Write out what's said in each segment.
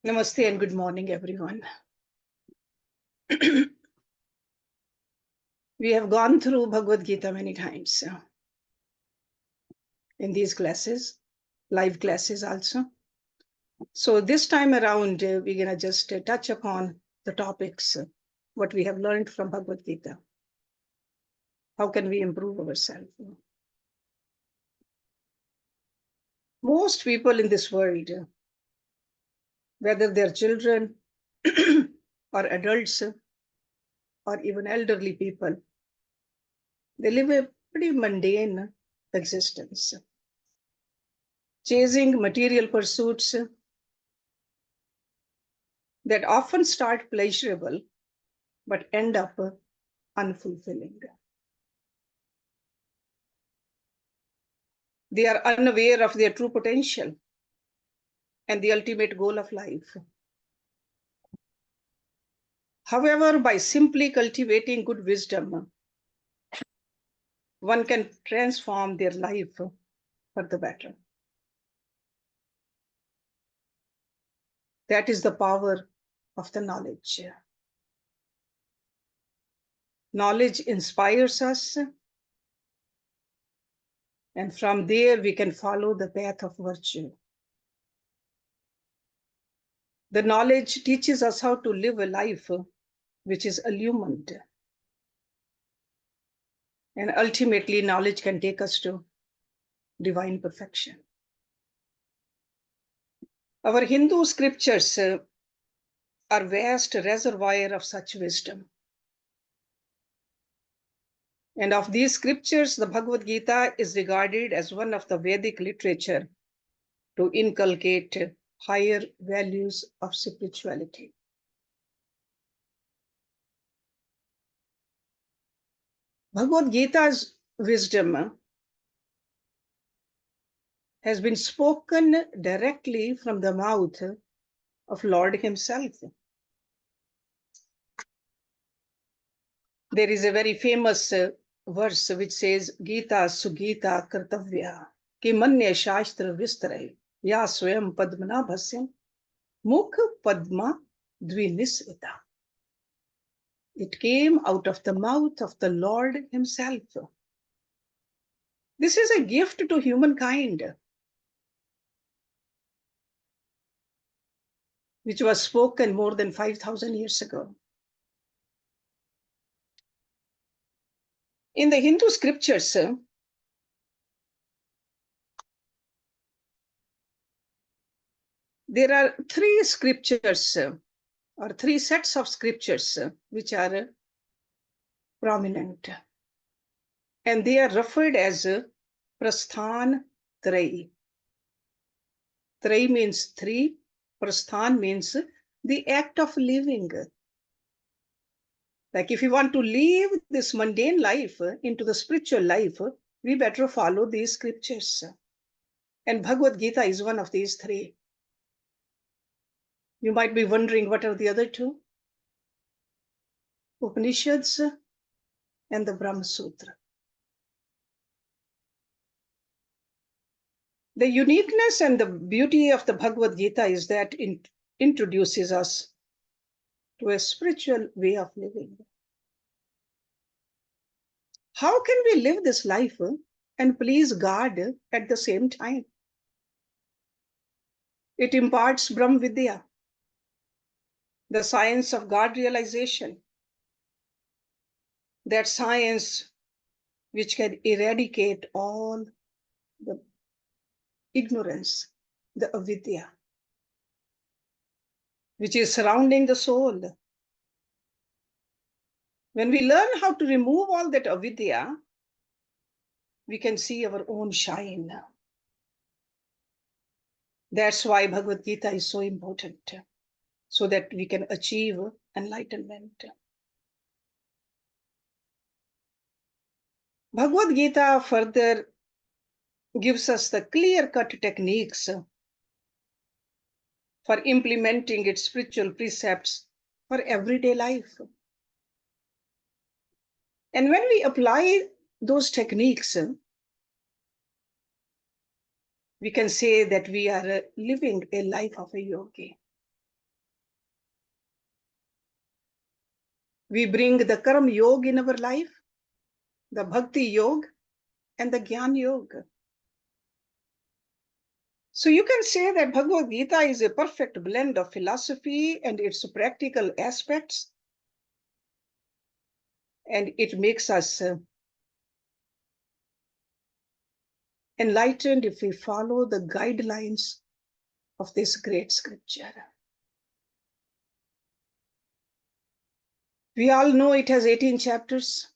Namaste and good morning, everyone. We have gone through Bhagavad Gita many times in these classes, live classes also. So this time around, we're going to just touch upon the topics, what we have learned from Bhagavad Gita. How can we improve ourselves? Most people in this world, whether they're children or adults or even elderly people, they live a pretty mundane existence, chasing material pursuits that often start pleasurable but end up unfulfilling. They are unaware of their true potential and the ultimate goal of life. However, by simply cultivating good wisdom, one can transform their life for the better. That is the power of the knowledge. Knowledge inspires us, and from there we can follow the path of virtue. The knowledge teaches us how to live a life which is illumined. And ultimately, knowledge can take us to divine perfection. Our Hindu scriptures are vast reservoir of such wisdom. And of these scriptures, the Bhagavad Gita is regarded as one of the Vedic literature to inculcate higher values of spirituality. Bhagavad Gita's wisdom has been spoken directly from the mouth of Lord himself. There is a very famous verse which says, Gita Sugita Kartavya ki manya shastra vistare ya swayam padmana bhasyam mukh padma dvinisvita. It came out of the mouth of the Lord himself. This is a gift to humankind, which was spoken more than 5,000 years ago. In the Hindu scriptures, there are three scriptures or three sets of scriptures which are prominent. And they are referred as Prasthan Trayi. Trayi means three, Prasthan means the act of living. Like if you want to live this mundane life into the spiritual life, we better follow these scriptures. And Bhagavad Gita is one of these three. You might be wondering, what are the other two? Upanishads and the Brahma Sutra. The uniqueness and the beauty of the Bhagavad Gita is that it introduces us to a spiritual way of living. How can we live this life and please God at the same time? It imparts Brahma Vidya, the science of God realization, that science which can eradicate all the ignorance, the avidya, which is surrounding the soul. When we learn how to remove all that avidya, we can see our own shine. That's why Bhagavad Gita is so important, so that we can achieve enlightenment. Bhagavad Gita further gives us the clear-cut techniques for implementing its spiritual precepts for everyday life. And when we apply those techniques, we can say that we are living a life of a yogi. We bring the Karma Yoga in our life, the Bhakti Yoga, and the Gyan Yoga. So you can say that Bhagavad Gita is a perfect blend of philosophy and its practical aspects, and it makes us enlightened if we follow the guidelines of this great scripture. We all know it has 18 chapters,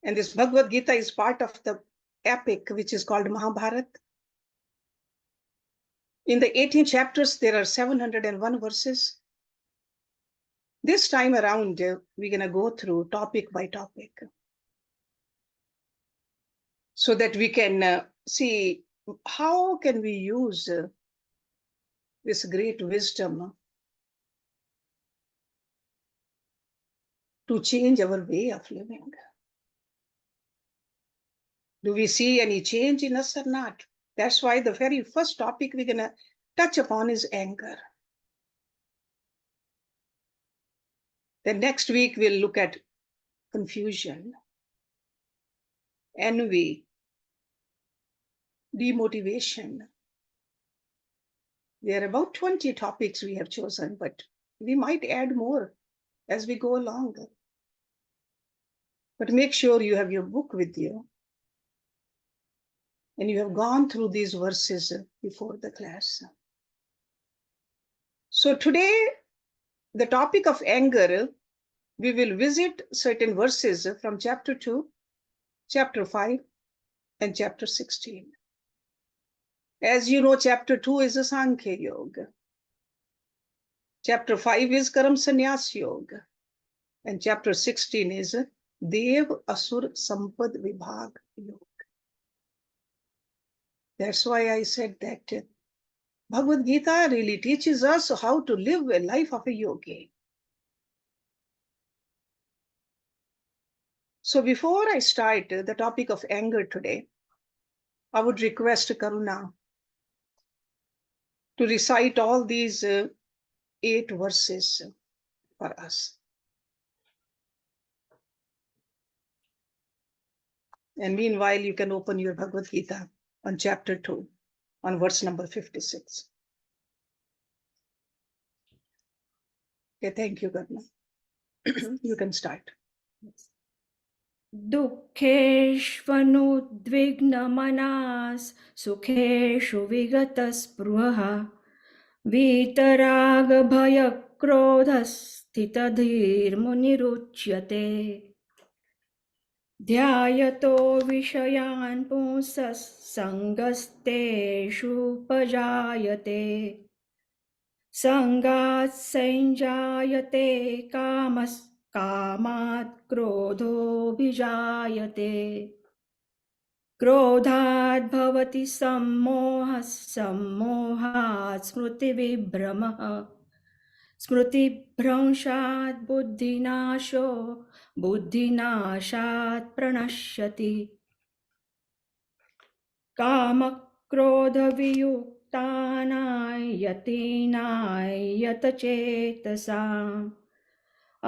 and this Bhagavad Gita is part of the epic which is called Mahabharata. In the 18 chapters, there are 701 verses. This time around, we're going to go through topic by topic so that we can see how can we use this great wisdom to change our way of living. Do we see any change in us or not? That's why the very first topic we're going to touch upon is anger. Then next week, we'll look at confusion, envy, demotivation. There are about 20 topics we have chosen, but we might add more as we go along. But make sure you have your book with you and you have gone through these verses before the class. So today, the topic of anger, we will visit certain verses from chapter 2, chapter 5, and chapter 16. As you know, chapter 2 is a Sankhya Yoga. Chapter 5 is Karam Sannyas Yoga. And chapter 16 is Dev Asur Sampad Vibhag Yoga. That's why I said that Bhagavad Gita really teaches us how to live a life of a yogi. So before I start the topic of anger today, I would request Karuna to recite all these 8 verses for us. And meanwhile, you can open your Bhagavad Gita on chapter 2, on verse number 56. Okay, thank you, Karuna. You can start. दुःखेष्वनुद्विग्नमनास् सुखेषु विगतस्पृहः वीतरागभयक्रोधस्थितधीर्मुनिरुच्यते ध्यायतो विषयान् पुंसः सङ्गस्तेषुपजायते सङ्गात् संजायते कामात् क्रोधोऽभिजायते क्रोधात् भवति सम्मोहः सम्मोहात् स्मृतिविभ्रमः स्मृतिभ्रंशात् बुद्धिनाशो बुद्धिनाशात् प्रणश्यति कामक्रोधवियुक्तानां यतीनां यतचेतसाम्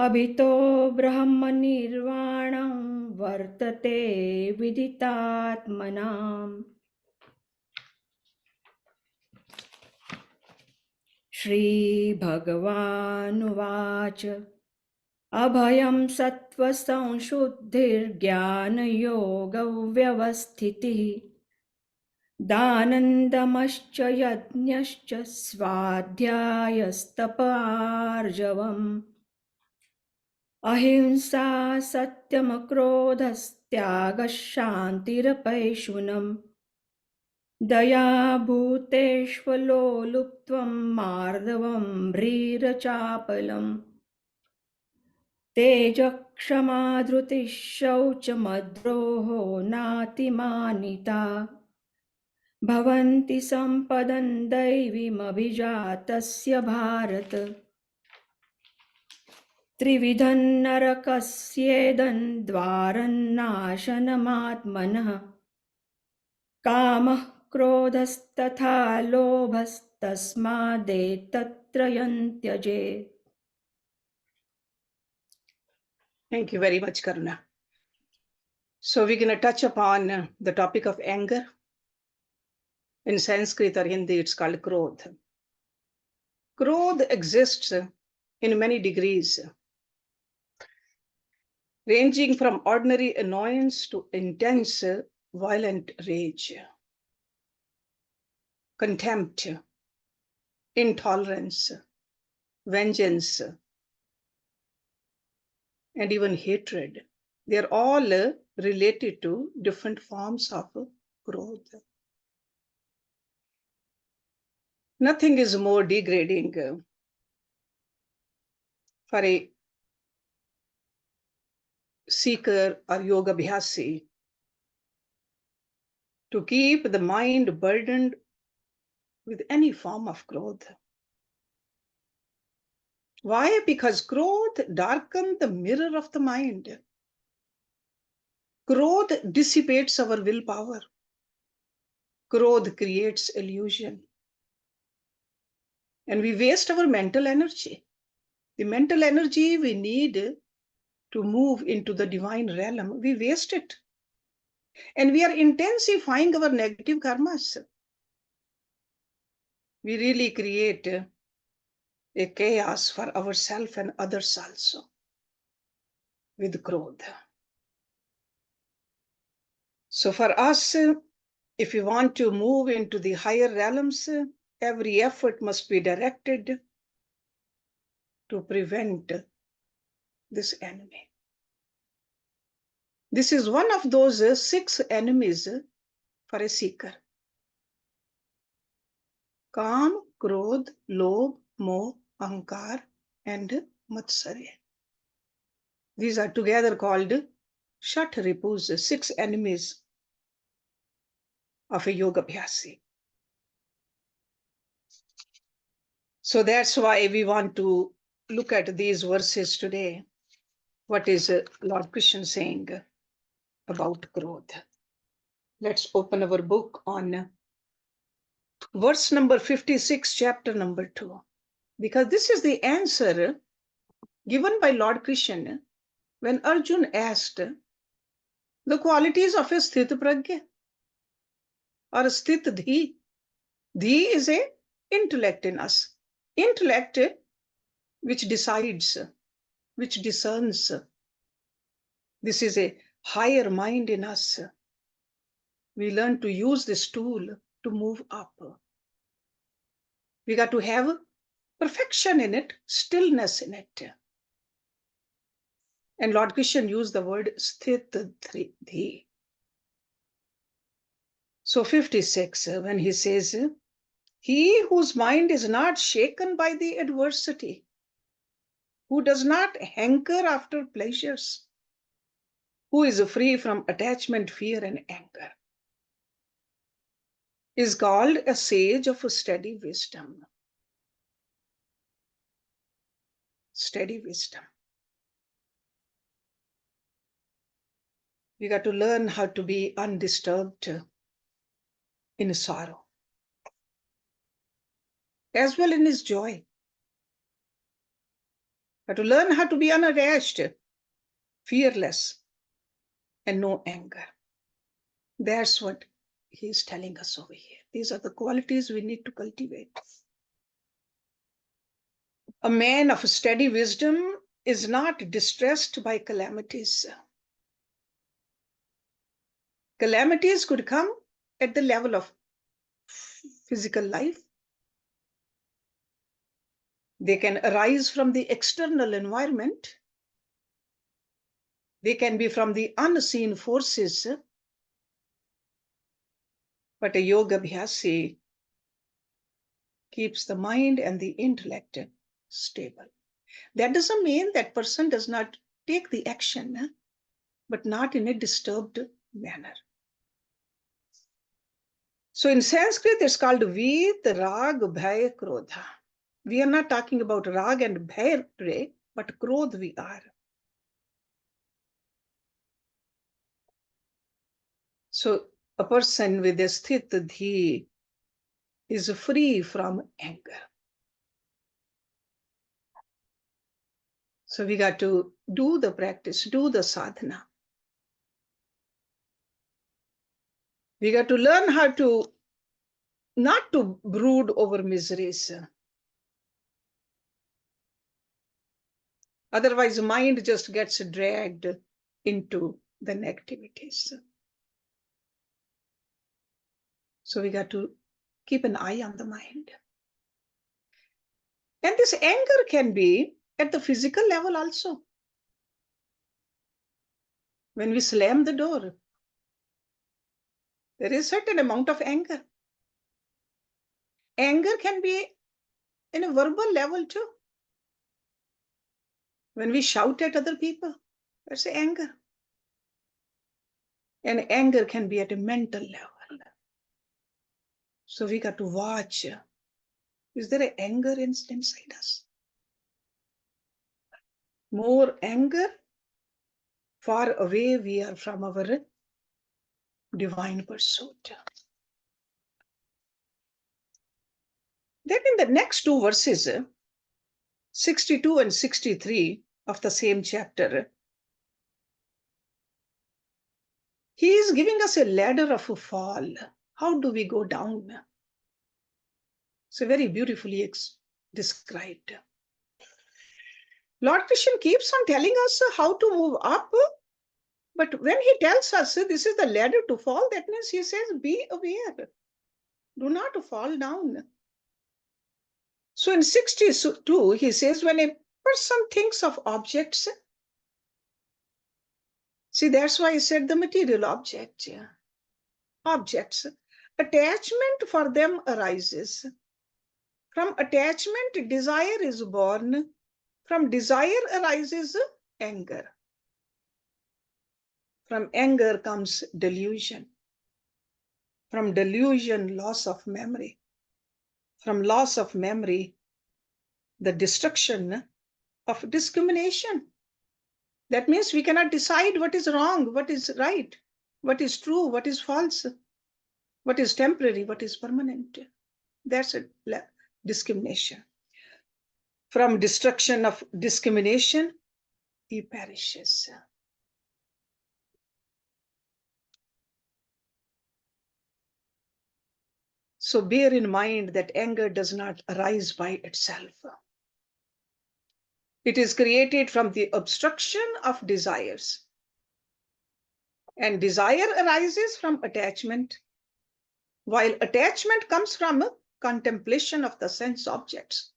अभितो ब्रह्मनिर्वाणं वर्तते विदितात्मनाम् श्रीभगवानुवाच अभयं सत्त्वसंशुद्धिर्ज्ञानयोगव्यवस्थितिः दानन्दमश्च यज्ञश्च स्वाध्यायस्तप आर्जवम् अहिंसा सत्यमक्रोधस्त्यागः शान्तिरपैशुनम् दया भूतेष्वलोलुप्त्वं मार्दवं ह्रीरचापलम् तेजक्षमा धृतिः शौचमद्रोहो नातिमानिता भवन्ति सम्पदन् दैवीमभिजातस्य भारत त्रिविधं नरकस्येदन् द्वारन्नाशनमात्मनः कामः क्रोधस्तथा लोभस्तस्मादेतत्त्रयं त्यजेत् Thank you very much, Karuna. So we're going to touch upon the topic of anger. In Sanskrit or Hindi, it's called krodh. Krodh exists in many degrees, ranging from ordinary annoyance to intense, violent rage, contempt, intolerance, vengeance, and even hatred. They're all related to different forms of krodh. Nothing is more degrading for a seeker or yoga bhyasi to keep the mind burdened with any form of krodh. Why? Because krodh darkens the mirror of the mind. Krodh dissipates our willpower. Krodh creates illusion. And we waste our mental energy. The mental energy we need to move into the divine realm, we waste it. And we are intensifying our negative karmas. We really create a chaos for ourselves and others also with krodh. So for us, if we want to move into the higher realms, every effort must be directed to prevent this enemy. This is one of those 6 enemies for a seeker. Kam, Krodh, Lobh, Moh, Ahankar, and Matsarya. These are together called Shat Ripus, 6 enemies of a yoga bhyasi. So that's why we want to look at these verses today. What is Lord Krishna saying about krodh? Let's open our book on verse number 56, chapter number 2. Because this is the answer given by Lord Krishna when Arjun asked the qualities of a sthit pragya or a sthit dhi. Dhi is a intellect in us. Intellect which decides, which discerns. This is a higher mind in us. We learn to use this tool to move up. We got to have perfection in it, stillness in it. And Lord Krishna used the word sthit dhi. So 56, when he says, he whose mind is not shaken by the adversity, who does not hanker after pleasures, who is free from attachment, fear, and anger, is called a sage of steady wisdom. Steady wisdom. We got to learn how to be undisturbed in sorrow, as well in his joy. Got to learn how to be unabashed, fearless, and no anger. That's what he's telling us over here. These are the qualities we need to cultivate. A man of steady wisdom is not distressed by calamities. Calamities could come at the level of physical life. They can arise from the external environment. They can be from the unseen forces. But a yoga bhyasi keeps the mind and the intellect stable. That doesn't mean that person does not take the action, but not in a disturbed manner. So in Sanskrit, it's called Veet, Rag, Bhay, Krodha. We are not talking about Rag and Bhay today, but Krodh we are. So a person with a sthit dhi is free from anger. So we got to do the practice, do the sadhana. We got to learn how to not to brood over miseries. Otherwise, mind just gets dragged into the negativities. So we got to keep an eye on the mind. And this anger can be at the physical level also. When we slam the door, there is a certain amount of anger. Anger can be in a verbal level too. When we shout at other people, that's anger. And anger can be at a mental level. So we got to watch. Is there an anger inside us? More anger, far away we are from our divine pursuit. Then in the next two verses, 62 and 63 of the same chapter, he is giving us a ladder of a fall. How do we go down? So very beautifully described. Lord Krishna keeps on telling us how to move up, but when he tells us this is the ladder to fall, that means he says, be aware. Do not fall down. So in 62, he says, when a person thinks of objects, see, that's why I said the material object. Objects. Attachment for them arises. From attachment, desire is born. From desire arises anger. From anger comes delusion. From delusion, loss of memory. From loss of memory, the destruction of discrimination. That means we cannot decide what is wrong, what is right, what is true, what is false, what is temporary, what is permanent. That's a discrimination. From destruction of discrimination, he perishes. So bear in mind that anger does not arise by itself. It is created from the obstruction of desires. And desire arises from attachment, while attachment comes from contemplation of the sense objects.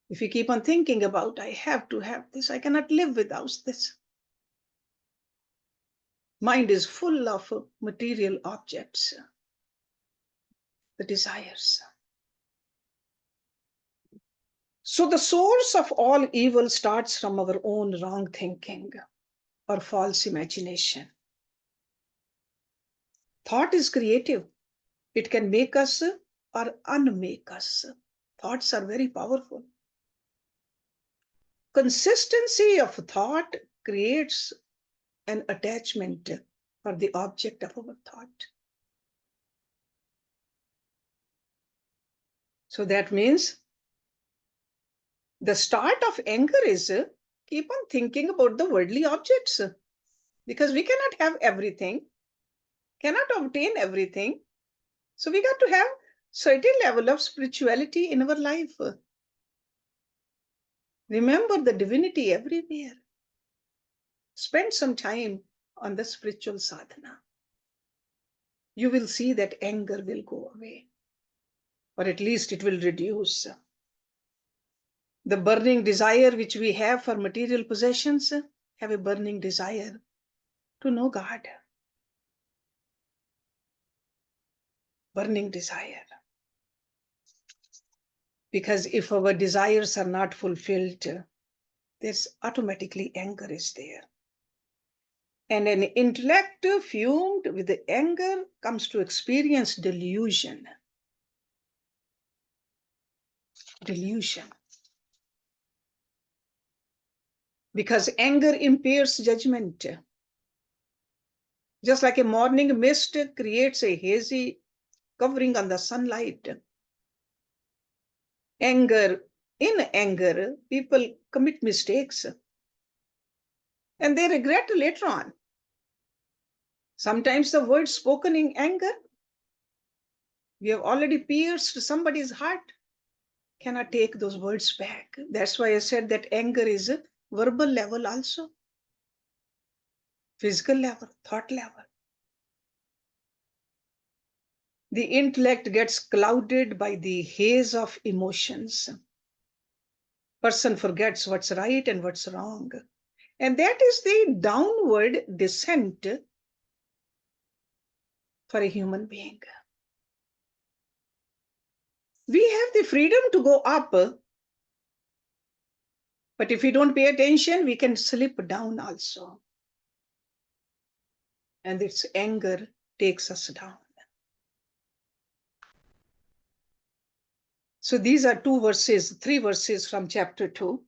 If you keep on thinking about, I have to have this, I cannot live without this. Mind is full of material objects, the desires. So the source of all evil starts from our own wrong thinking or false imagination. Thought is creative. It can make us or unmake us. Thoughts are very powerful. Consistency of thought creates an attachment for the object of our thought. So that means the start of anger is keep on thinking about the worldly objects, because we cannot have everything, cannot obtain everything. So we got to have certain level of spirituality in our life. Remember the divinity everywhere. Spend some time on the spiritual sadhana. You will see that anger will go away, or at least it will reduce. The burning desire which we have for material possessions, have a burning desire to know God. Burning desire. Because if our desires are not fulfilled, there's automatically anger is there. And an intellect fumed with the anger comes to experience delusion. Delusion. Because anger impairs judgment. Just like a morning mist creates a hazy covering on the sunlight, anger in anger, people commit mistakes and they regret later on. Sometimes the words spoken in anger, we have already pierced somebody's heart, cannot take those words back. That's why I said that anger is a verbal level also, physical level, thought level. The intellect gets clouded by the haze of emotions. Person forgets what's right and what's wrong. And that is the downward descent for a human being. We have the freedom to go up, but if we don't pay attention, we can slip down also. And its anger takes us down. So these are three verses from chapter 2.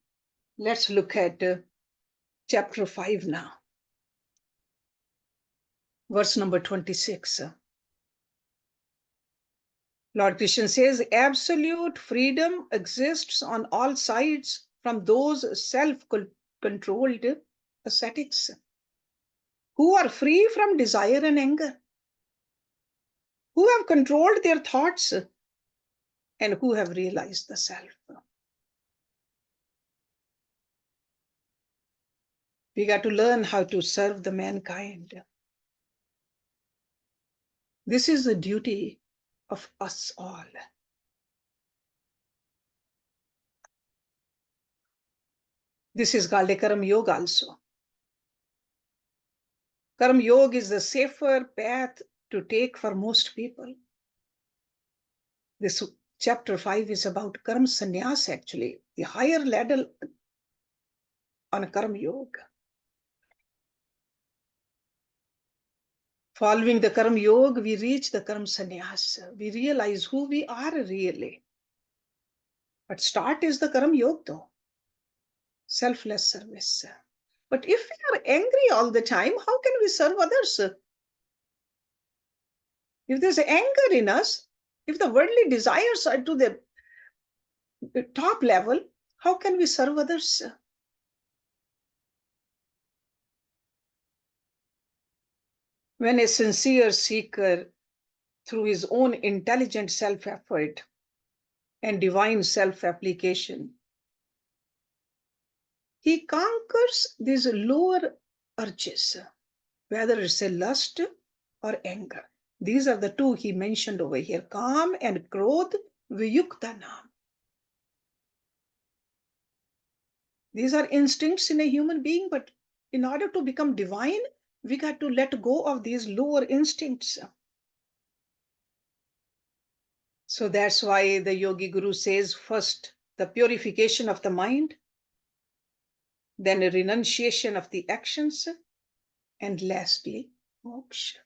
Let's look at chapter 5 now. Verse number 26. Lord Krishna says, absolute freedom exists on all sides from those self-controlled ascetics who are free from desire and anger, who have controlled their thoughts and who have realized the self. We got to learn how to serve the mankind. This is the duty of us all. This is called a Karma Yoga also. Karma Yoga is the safer path to take for most people. This chapter 5 is about Karma Sannyas actually, the higher ladder on Karma Yoga. Following the Karma Yoga, we reach the Karma Sannyas. We realize who we are really. But start is the Karma Yoga though. Selfless service. But if we are angry all the time, how can we serve others? If there's anger in us, if the worldly desires are to the top level, how can we serve others? When a sincere seeker, through his own intelligent self-effort and divine self-application, he conquers these lower urges, whether it's a lust or anger. These are the two he mentioned over here, Kam and Krodh Viyuktanam. These are instincts in a human being, but in order to become divine, we got to let go of these lower instincts. So that's why the Yogi Guru says, first, the purification of the mind, then a renunciation of the actions, and lastly, moksha.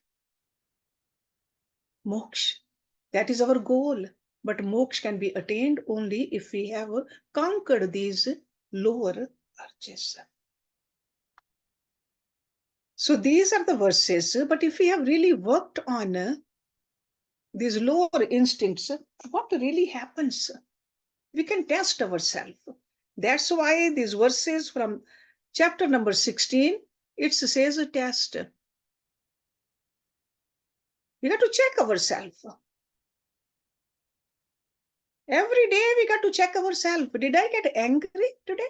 Moksha. That is our goal. But moksha can be attained only if we have conquered these lower urges. So these are the verses. But if we have really worked on these lower instincts, what really happens? We can test ourselves. That's why these verses from chapter number 16, it says a test. We got to check ourselves. Every day we got to check ourselves. Did I get angry today?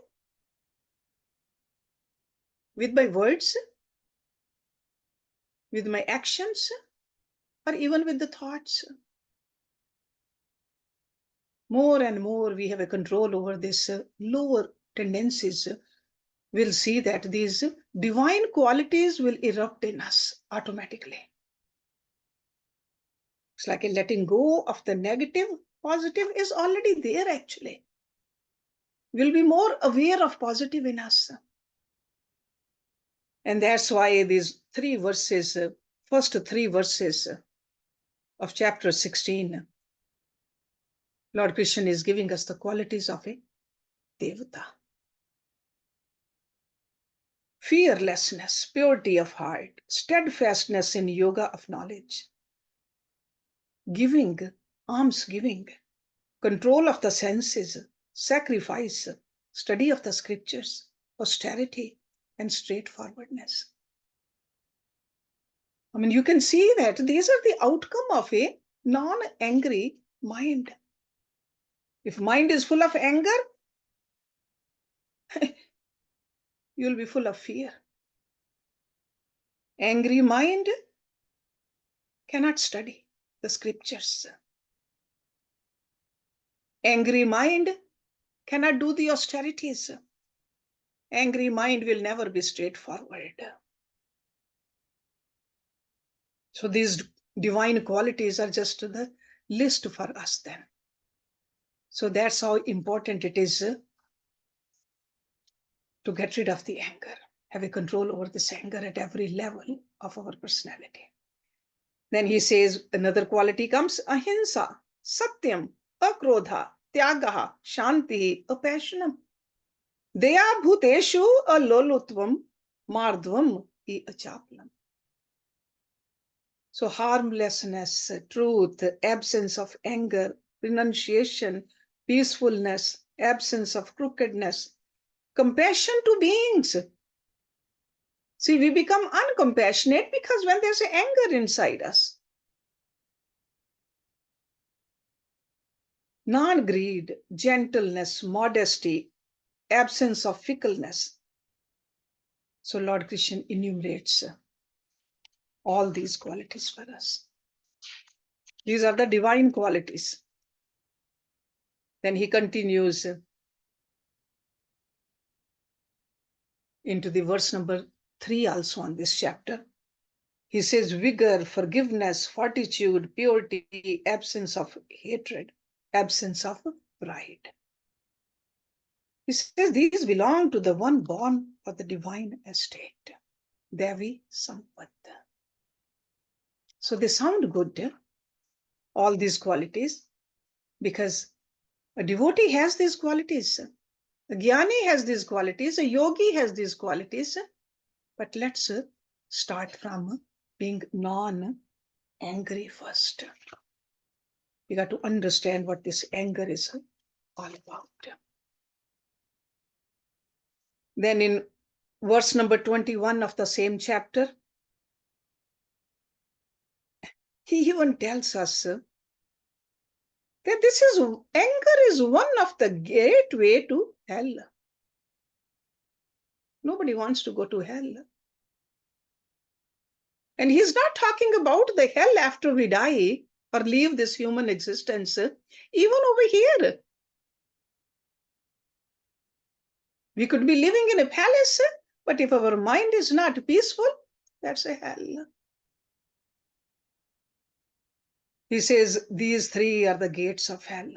With my words? With my actions? Or even with the thoughts? More and more we have a control over these lower tendencies. We'll see that these divine qualities will erupt in us automatically. It's like a letting go of the negative. Positive is already there actually. We'll be more aware of positive in us. And that's why these three verses, first three verses of chapter 16, Lord Krishna is giving us the qualities of a Devata. Fearlessness, purity of heart, steadfastness in yoga of knowledge, giving, alms giving, control of the senses, sacrifice, study of the scriptures, austerity, and straightforwardness. I mean, you can see that these are the outcome of a non-angry mind. If mind is full of anger, you'll be full of fear. Angry mind cannot study the scriptures. Angry mind cannot do the austerities. Angry mind will never be straightforward. So these divine qualities are just the list for us then. So that's how important it is to get rid of the anger, have a control over this anger at every level of our personality. Then he says another quality comes, ahimsa, satyam, akrodha, tyagaha, shanti, apassionam. Daya bhuteshu alolutvam, mardvam I achaplam. So harmlessness, truth, absence of anger, renunciation, peacefulness, absence of crookedness, compassion to beings. See, we become uncompassionate because when there's anger inside us. Non-greed, gentleness, modesty, absence of fickleness. So Lord Krishna enumerates all these qualities for us. These are the divine qualities. Then he continues into the verse number 3 also on this chapter. He says vigor, forgiveness, fortitude, purity, absence of hatred, absence of pride. He says these belong to the one born for the divine estate, Devi Sampat. So they sound good, all these qualities, because a devotee has these qualities. A jnani has these qualities, a yogi has these qualities. But let's start from being non-angry first. You got to understand what this anger is all about. Then in verse number 21 of the same chapter, he even tells us that this is anger is one of the gateway to hell. Nobody wants to go to hell. And he's not talking about the hell after we die or leave this human existence. Even over here, we could be living in a palace, but if our mind is not peaceful, that's a hell. He says these three are the gates of hell.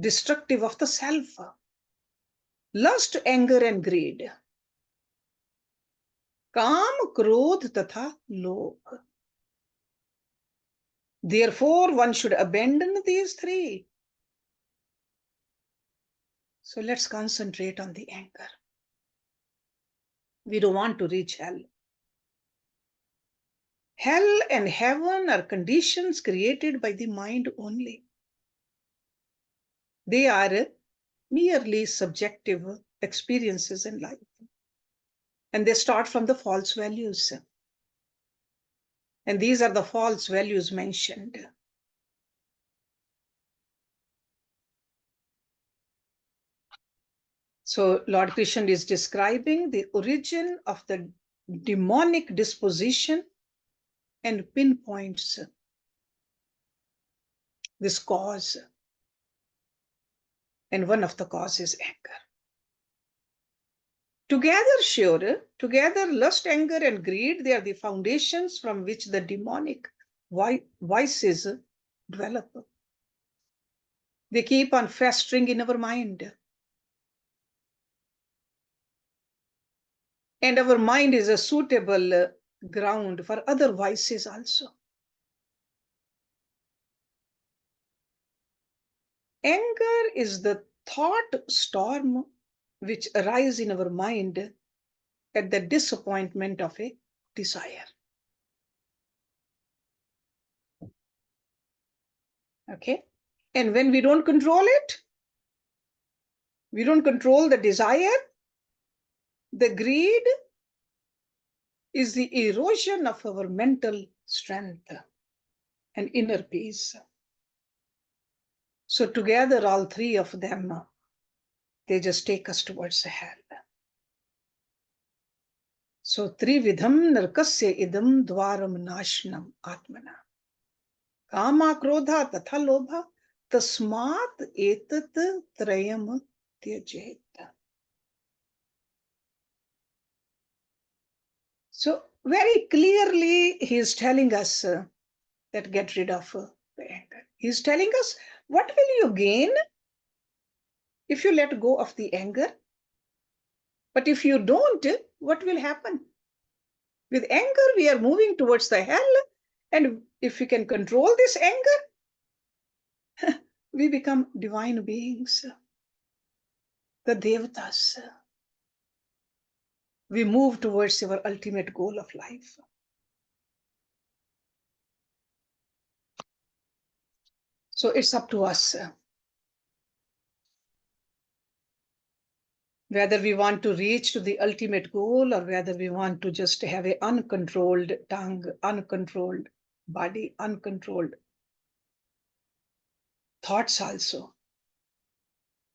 Destructive of the self. Lust, anger, and greed. Kam, krodh, tatha, lobh. Therefore, one should abandon these three. So let's concentrate on the anger. We don't want to reach hell. Hell and heaven are conditions created by the mind only. They are merely subjective experiences in life. And they start from the false values. And these are the false values mentioned. So Lord Krishna is describing the origin of the demonic disposition and pinpoints this cause. And one of the causes is anger. Together lust, anger, and greed, they are the foundations from which the demonic vices develop. They keep on festering in our mind. And our mind is a suitable ground for other vices also. Anger is the thought storm which arises in our mind at the disappointment of a desire. Okay? And when we don't control it, we don't control the desire, the greed is the erosion of our mental strength and inner peace. So together, all three of them, they just take us towards the hell. So trividham narkasya idam dwaram nashnam atmana. Kama krodha tatha lobha tasmat etat trayam tyajet. So very clearly he is telling us that get rid of the anger. He is telling us, what will you gain if you let go of the anger? But if you don't, what will happen? With anger, we are moving towards the hell. And if we can control this anger, we become divine beings, the devatas. We move towards our ultimate goal of life. So it's up to us whether we want to reach to the ultimate goal or whether we want to just have an uncontrolled tongue, uncontrolled body, uncontrolled thoughts also,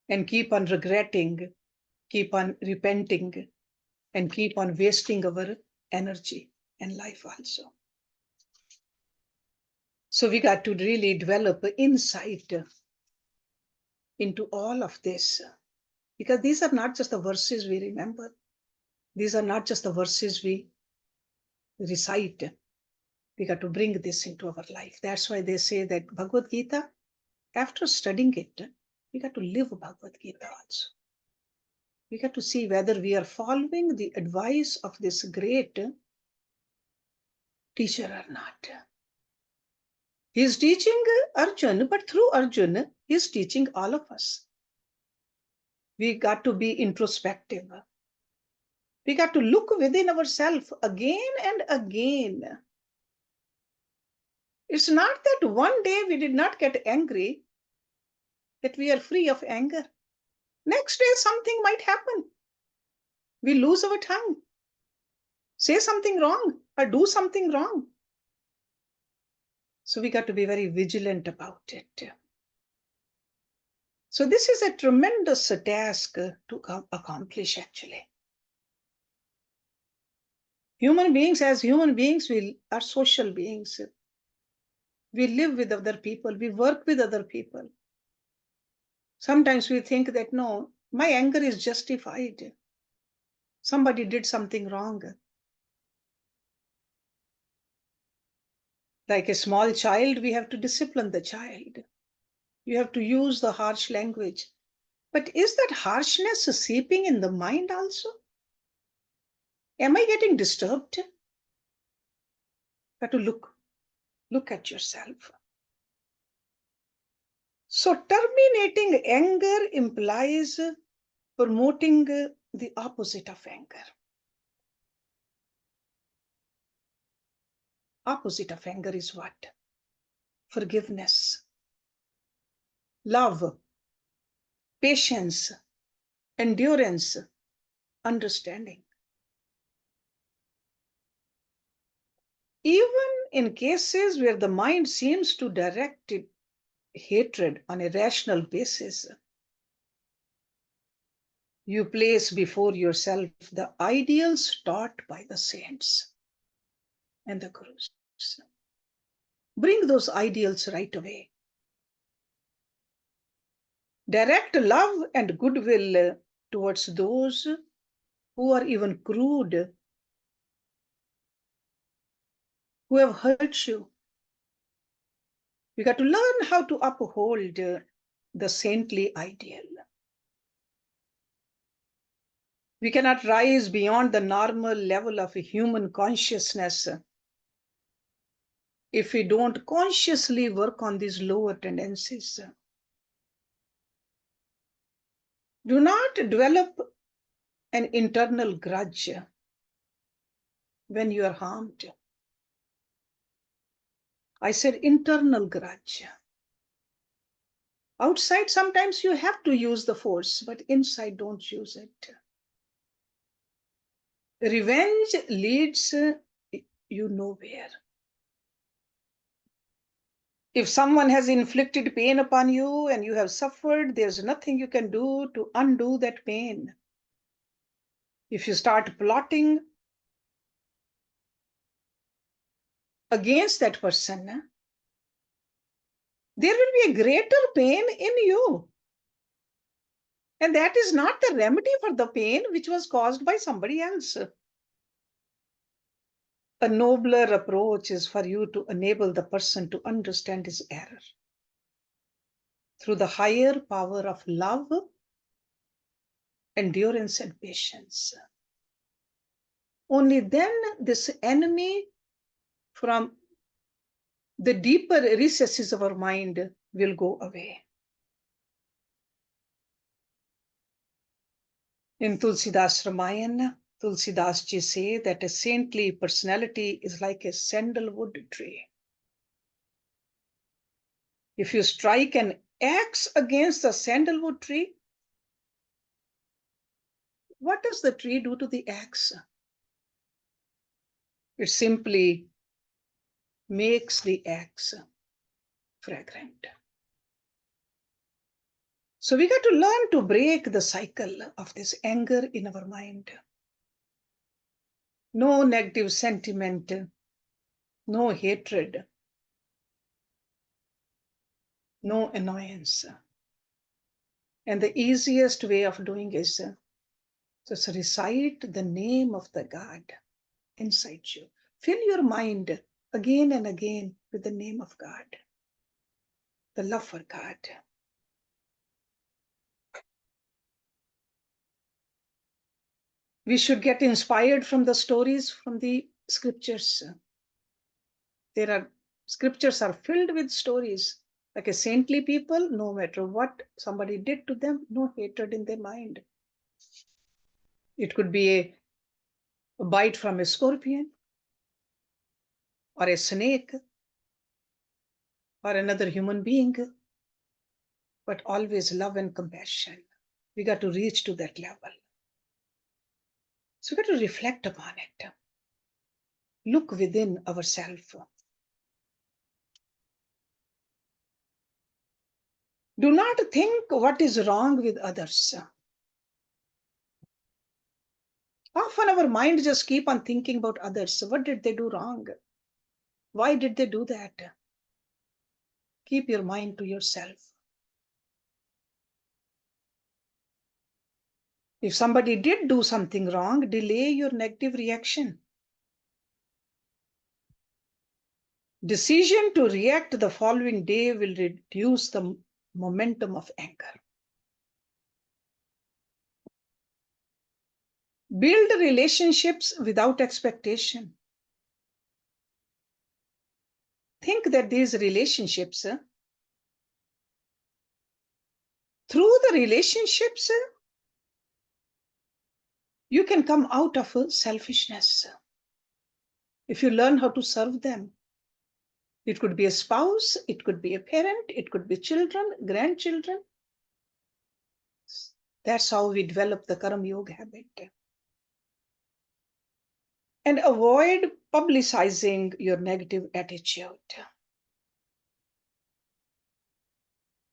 and keep on regretting, keep on repenting, and keep on wasting our energy and life also. So we got to really develop insight into all of this, because these are not just the verses we remember. These are not just the verses we recite. We got to bring this into our life. That's why they say that Bhagavad Gita, after studying it, we got to live Bhagavad Gita also. We got to see whether we are following the advice of this great teacher or not. He is teaching Arjuna, but through Arjuna, he is teaching all of us. We got to be introspective. We got to look within ourselves again and again. It's not that one day we did not get angry, that we are free of anger. Next day, something might happen. We lose our tongue, say something wrong, or do something wrong. So we got to be very vigilant about it. So this is a tremendous task to accomplish, actually. Human beings, as human beings, we are social beings. We live with other people. We work with other people. Sometimes we think that, no, my anger is justified. Somebody did something wrong. Like a small child, we have to discipline the child. You have to use the harsh language. But is that harshness seeping in the mind also? Am I getting disturbed? You have to look at yourself. So terminating anger implies promoting the opposite of anger. Opposite of anger is what? Forgiveness, love, patience, endurance, understanding. Even in cases where the mind seems to direct hatred on a rational basis, you place before yourself the ideals taught by the saints and the gurus. Bring those ideals right away. Direct love and goodwill towards those who are even crude, who have hurt you. We got to learn how to uphold the saintly ideal. We cannot rise beyond the normal level of human consciousness if we don't consciously work on these lower tendencies. Do not develop an internal grudge when you are harmed. I said internal grudge. Outside, sometimes you have to use the force, but inside, don't use it. Revenge leads you nowhere. If someone has inflicted pain upon you and you have suffered, there's nothing you can do to undo that pain. If you start plotting against that person, there will be a greater pain in you. And that is not the remedy for the pain which was caused by somebody else. A nobler approach is for you to enable the person to understand his error through the higher power of love, endurance, and patience. Only then this enemy from the deeper recesses of our mind will go away. In Tulsidas Ramayana, Tulsidas ji say that a saintly personality is like a sandalwood tree. If you strike an axe against the sandalwood tree, what does the tree do to the axe? It simply makes the axe fragrant. So we got to learn to break the cycle of this anger in our mind. No negative sentiment, no hatred, no annoyance. And the easiest way of doing is just recite the name of the God inside you. Fill your mind again and again with the name of God, the love for God. We should get inspired from the stories from the scriptures. Scriptures are filled with stories. Like a saintly people, no matter what somebody did to them, no hatred in their mind. It could be a bite from a scorpion or a snake or another human being, but always love and compassion. We got to reach to that level. So we got to reflect upon it. Look within ourselves. Do not think what is wrong with others. Often our mind just keep on thinking about others. What did they do wrong? Why did they do that? Keep your mind to yourself. If somebody did do something wrong, delay your negative reaction. Decision to react the following day will reduce the momentum of anger. Build relationships without expectation. Think that these relationships, through the relationships, you can come out of selfishness. If you learn how to serve them, it could be a spouse, it could be a parent, it could be children, grandchildren. That's how we develop the Karma Yoga habit. And avoid publicizing your negative attitude.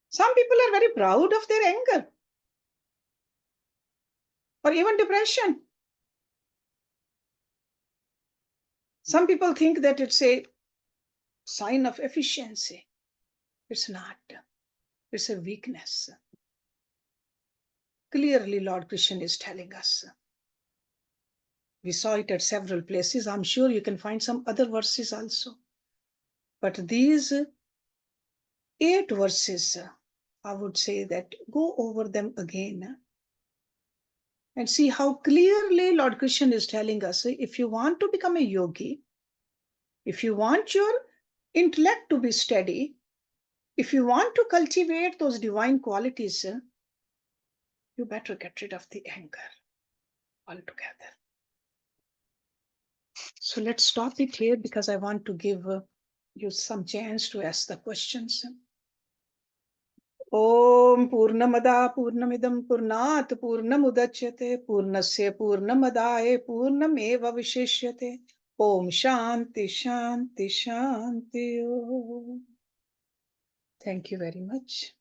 Some people are very proud of their anger or even depression. Some people think that it's a sign of efficiency. It's not. It's a weakness. Clearly, Lord Krishna is telling us. We saw it at several places. I'm sure you can find some other verses also. But these 8 verses, I would say that go over them again and see how clearly Lord Krishna is telling us, if you want to become a yogi, if you want your intellect to be steady, if you want to cultivate those divine qualities, you better get rid of the anger altogether. So let's stop it here because I want to give you some chance to ask the questions. ॐ पूर्णमदा पूर्णमिदं पूर्णात् पूर्णमुदच्यते पूर्णस्य पूर्णमदाय पूर्णमेवशिष्यते ॐ शान्ति शान्ति शान्ति। Thank you very much.